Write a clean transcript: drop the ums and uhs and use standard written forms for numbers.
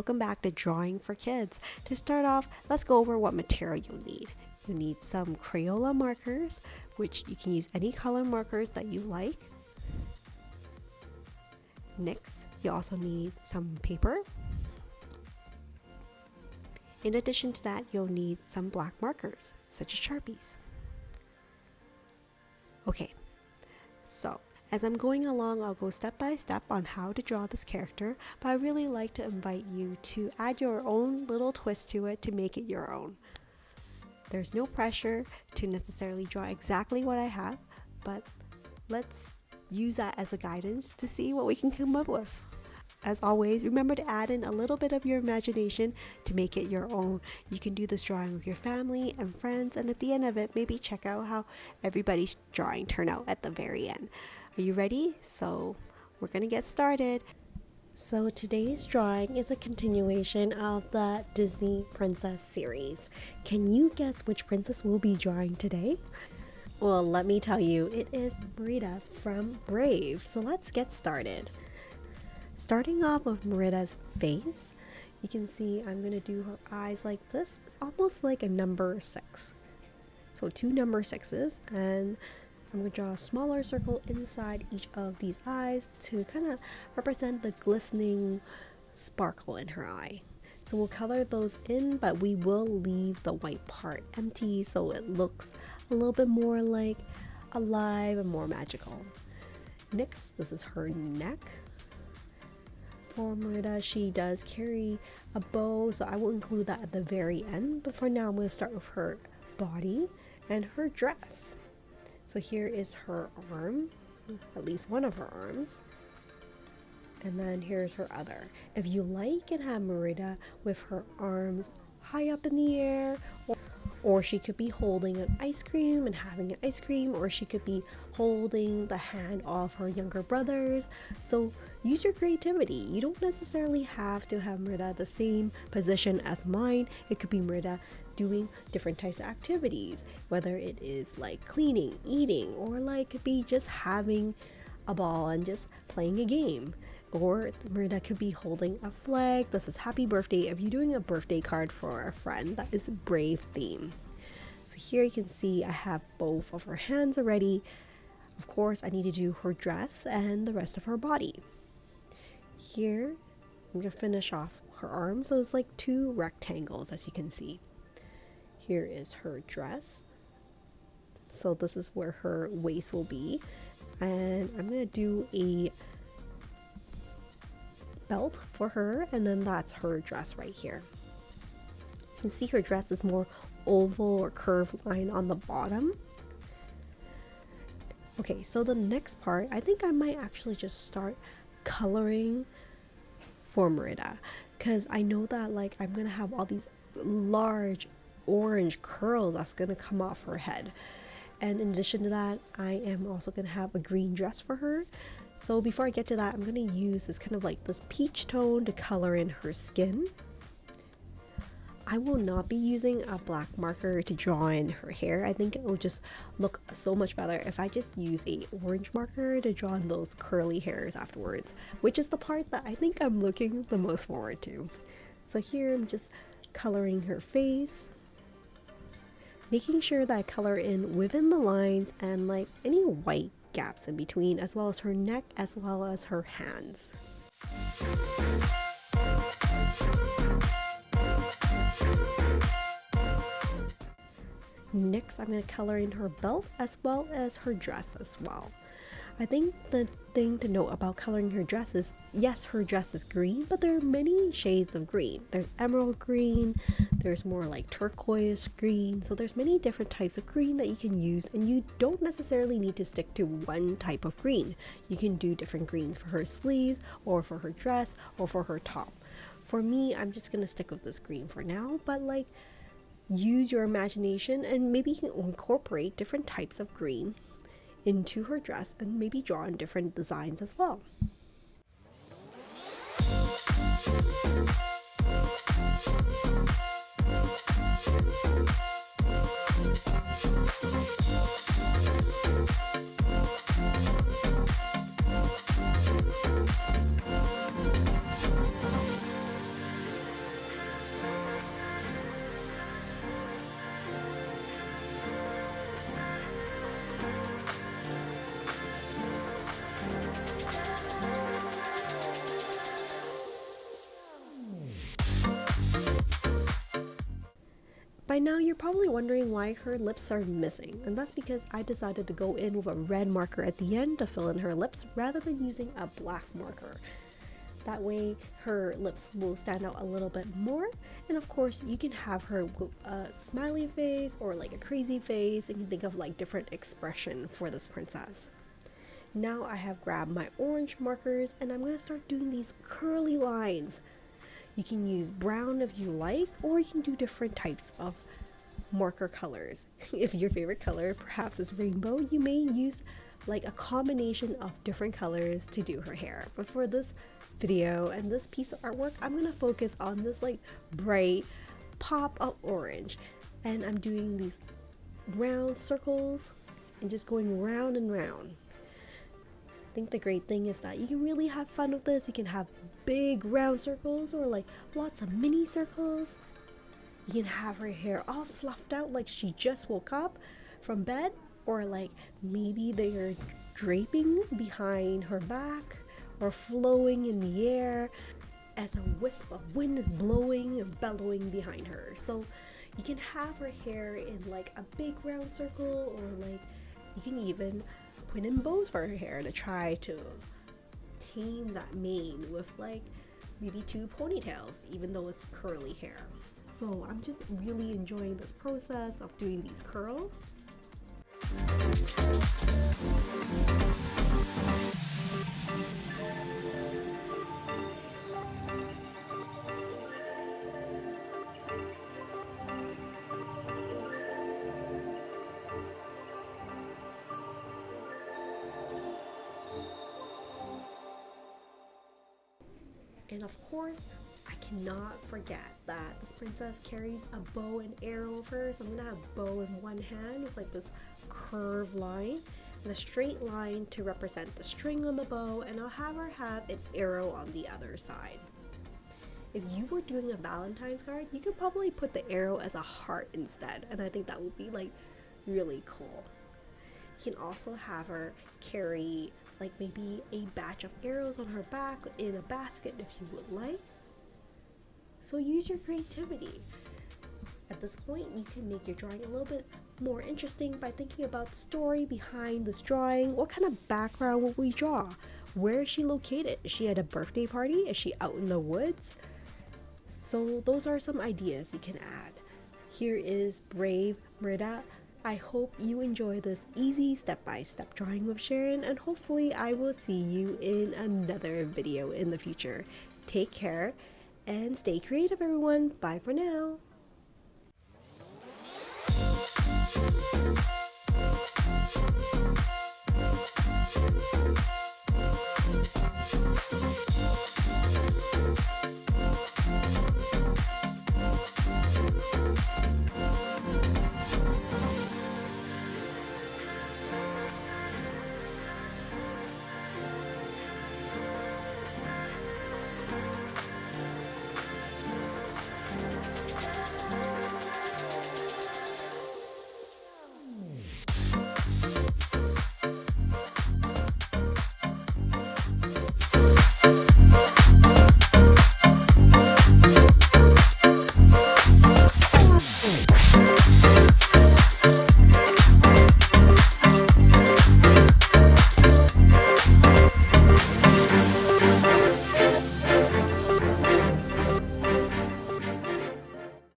welcome back to Drawing for Kids. To start off, let's go over what material you'll need. You need some Crayola markers, which you can use any color markers that you like. Next, you also need some paper. In addition to that, you'll need some black markers, such as Sharpies. Okay, so as I'm going along, I'll go step by step on how to draw this character, but I really like to invite you to add your own little twist to it to make it your own. There's no pressure to necessarily draw exactly what I have, but let's use that as a guidance to see what we can come up with. As always, remember to add in a little bit of your imagination to make it your own. You can do this drawing with your family and friends, and at the end of it, maybe check out how everybody's drawing turned out at the very end. Are you ready? So we're gonna get started. So today's drawing is a continuation of the Disney Princess series. Can you guess which princess we'll be drawing today? Well, let me tell you, it is MERIDA from Brave. So let's get started. Starting off with MERIDA's face, you can see I'm gonna do her eyes like this. It's almost like a number 6. So 2 number 6s, and I'm going to draw a smaller circle inside each of these eyes to kind of represent the glistening sparkle in her eye. So we'll color those in, but we will leave the white part empty so it looks a little bit more like alive and more magical. Next, this is her neck. For MERIDA, she does carry a bow, so I will include that at the very end. But for now, I'm going to start with her body and her dress. So here is her arm, at least one of her arms, and then here's her other. If you like and have MERIDA with her arms high up in the air, or she could be holding an ice cream and having an ice cream, or she could be holding the hand of her younger brothers. So use your creativity. You don't necessarily have to have MERIDA the same position as mine. It could be MERIDA doing different types of activities, whether it is like cleaning, eating, or like could be just having a ball and just playing a game. Or MERIDA could be holding a flag that says happy birthday if you're doing a birthday card for a friend that is Brave theme. So here you can see I have both of her hands already. Of course, I need to do her dress and the rest of her body. Here, I'm going to finish off her arms. So it's like 2 rectangles, as you can see. Here is her dress. So this is where her waist will be. And I'm going to do a belt for her, and then that's her dress right here. You can see her dress is more oval or curved line on the bottom. Okay, so the next part, I think I might actually just start coloring for MERIDA, because I know that like I'm gonna have all these large orange curls that's gonna come off her head, and in addition to that, I am also gonna have a green dress for her. So before I get to that, I'm going to use this kind of like this peach tone to color in her skin. I will not be using a black marker to draw in her hair. I think it will just look so much better if I just use a orange marker to draw in those curly hairs afterwards, which is the part that I think I'm looking the most forward to. So here I'm just coloring her face, making sure that I color in within the lines and like any white gaps in between, as well as her neck, as well as her hands. Next, I'm going to color in her belt as well as her dress as well. I think the thing to note about coloring her dress is, yes, her dress is green, but there are many shades of green. There's emerald green, there's more like turquoise green, so there's many different types of green that you can use, and you don't necessarily need to stick to one type of green. You can do different greens for her sleeves, or for her dress, or for her top. For me, I'm just gonna stick with this green for now, but like use your imagination and maybe you can incorporate different types of green into her dress and maybe draw in different designs as well. By now you're probably wondering why her lips are missing, and that's because I decided to go in with a red marker at the end to fill in her lips rather than using a black marker. That way her lips will stand out a little bit more, and of course you can have her with a smiley face or like a crazy face, and you can think of like different expression for this princess. Now I have grabbed my orange markers and I'm going to start doing these curly lines. You can use brown if you like, or you can do different types of marker colors. If your favorite color perhaps is rainbow, you may use like a combination of different colors to do her hair. But for this video and this piece of artwork, I'm going to focus on this like bright pop of orange. And I'm doing these round circles and just going round and round. I think the great thing is that you can really have fun with this. You can have big round circles or like lots of mini circles. You can have her hair all fluffed out like she just woke up from bed, or like maybe they are draping behind her back or flowing in the air as a wisp of wind is blowing and bellowing behind her. So you can have her hair in like a big round circle, or like you can even put in bows for her hair to try to tame that mane with like maybe 2 ponytails, even though it's curly hair. So I'm just really enjoying this process of doing these curls. And of course, I cannot forget that this princess carries a bow and arrow of her. So I'm gonna have bow in one hand. It's like this curved line and a straight line to represent the string on the bow, and I'll have her have an arrow on the other side. If you were doing a Valentine's card, you could probably put the arrow as a heart instead, and I think that would be like really cool. You can also have her carry like maybe a batch of arrows on her back in a basket if you would like. So use your creativity. At this point, you can make your drawing a little bit more interesting by thinking about the story behind this drawing. What kind of background will we draw? Where is she located? Is she at a birthday party? Is she out in the woods? So those are some ideas you can add. Here is Brave MERIDA. I hope you enjoy this easy step-by-step drawing with Sharon, and hopefully I will see you in another video in the future. Take care and stay creative, everyone. Bye for now.